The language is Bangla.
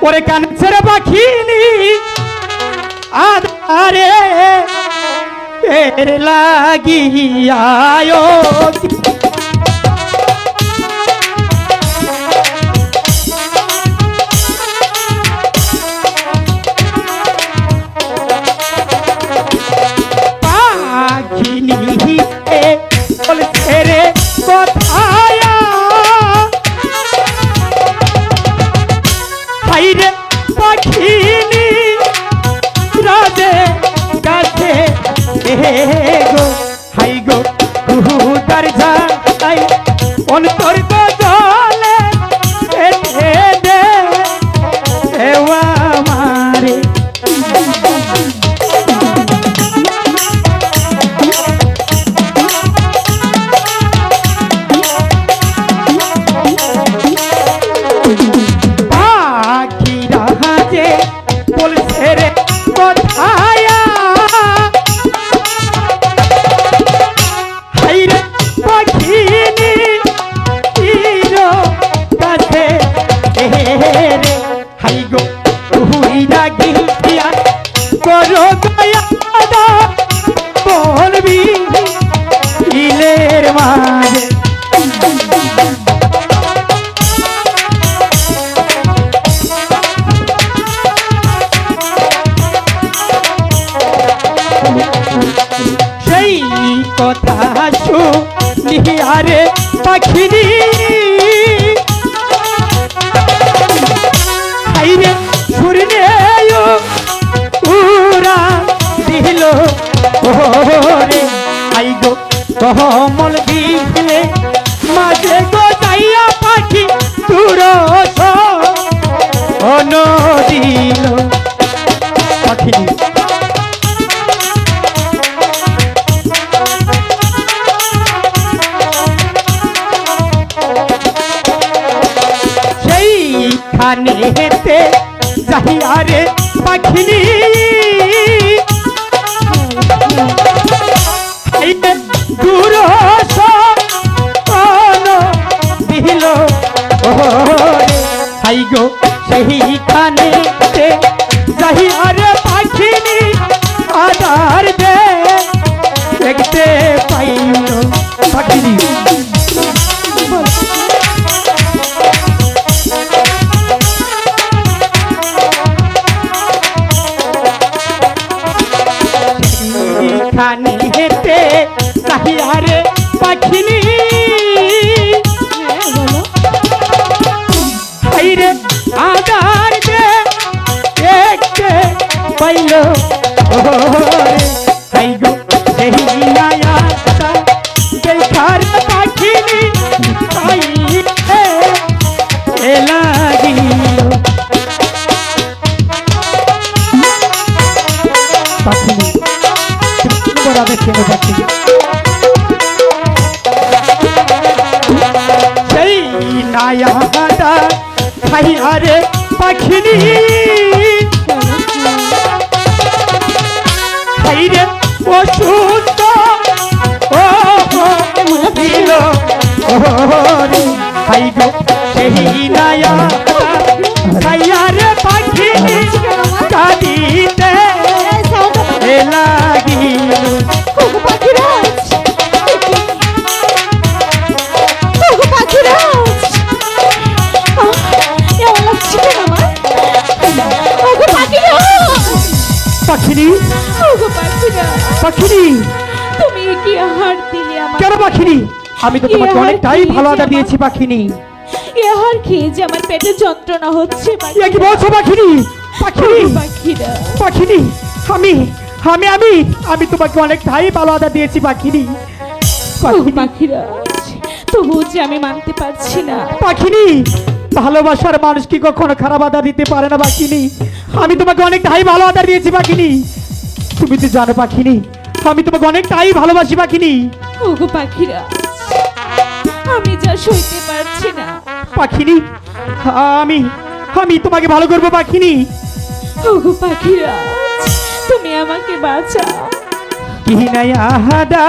ওরে কানছের পাখিনি আধারে এর লাগিয়ায় পাখিনি বলছে রে কোথায় হাইরে পাখিনি রাজে গাছে গো হাই গো কুহুদার ঝাই অন্তর গো জলে দে এওয়া মারে কথা শুনিয়ারে পাখিনি হাইরে শুরনে উরা দিল ওরে আই গো কমল দিলে মাঝে গো যাইয়া পাখি তুর অন দিল পাখিনি হেতে যাহিয়ারে পাখিনি দূর দিল হাই গো সেইখানে যাহিয়ারে পাখিনি আদার দে দেখতে পাইল পাখিনি খানি হেতে সাহিয়ারে পাখিনি হাইরে আদার দে দেখতে পাইল হাই গো সেই আয়াটা দেখার পাখিনি পাইতে লাগিল পাখিনি সেই নায়াটা খাইয়ারে পাখিনি খাইরে ওষুধ ও দিল খাই গো সেই নায়াটা খাইয়ারে পাখিনি কাঁদিতে লাগিল পাখিনি পাখিনি তুমি কি আহার দিলে আমার কেন পাখিনি আমি তো তোমাকে অনেকটাই ভালো আদর দিয়েছি পাখিনি এ আহার খেয়ে যে আমার পেটে যন্ত্রণা হচ্ছে এ কি বলছো পাখিনি পাখিনি পাখিরা পাখিনি আমি আমি আমি আমি তোমাকে অনেকটাই ভালো আদর দিয়েছি পাখিনি পাখিরা তবু যে আমি মানতে পারছি না পাখিনি ভালোবাসার মানুষ কি কখনো খারাপ আদর দিতে পারে না পাখিনি আমি তোমাকে অনেকটাই ভালো আদর দিয়েছি পাখিনি তুমি তো জানো পাখিনি আমি তোমাকে অনেকটাই ভালোবাসি পাখিনি ওগো পাখিরা আমি যা সইতে পারছি না পাখিনি আমি আমি তোমাকে ভালো করবো পাখিনি ওগো পাখিরা তুমি আমাকে বাঁচাও কি নাই আহাদা